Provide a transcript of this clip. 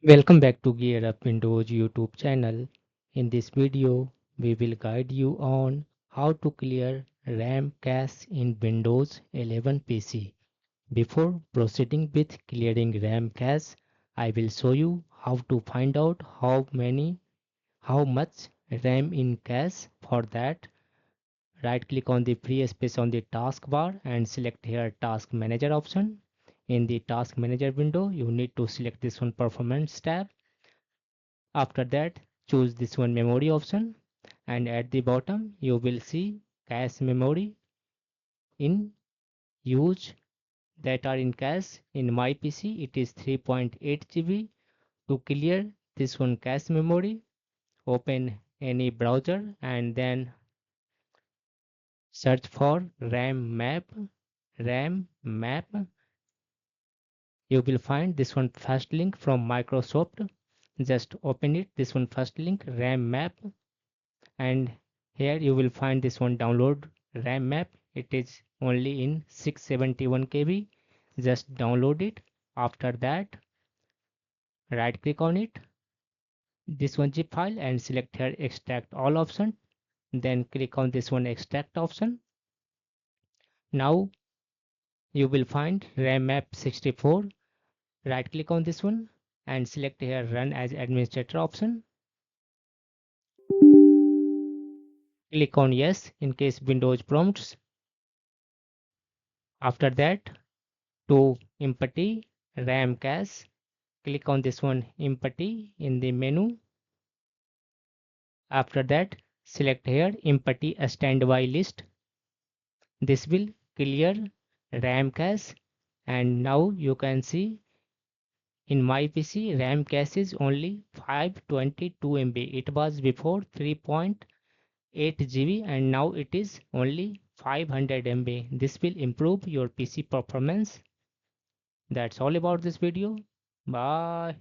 Welcome back to GearUpWindows YouTube channel. In this video, we will guide you on how to clear RAM cache in Windows 11 PC. Before proceeding with clearing RAM cache, I will show you how to find out how much RAM in cache. For that, right click on the free space on the taskbar and select here Task Manager option. In the Task Manager window, you need to select this one Performance tab. After that, choose this one memory option, and at the bottom you will see cache memory in use that are in cache. In my PC it is 3.8 GB. To clear this one cache memory, open any browser and then search for RAM map. You will find this one first link from Microsoft. Just open it, this one first link, RAM map, and here you will find this one download RAM map. It is only in 671 KB. Just download it. After that, right click on it, this one zip file, and select here extract all option. Then click on this one extract option. Now you will find RAM map 64. Right click on this one and select here run as administrator option. Click on yes in case Windows prompts. After that, to empty RAM cache, click on this one empty in the menu. After that, select here empty a standby list. This will clear RAM cache, and now you can see in my PC RAM cache is only 522 MB. It was before 3.8 GB and now it is only 500 MB. This will improve your PC performance. That's all about this video. Bye.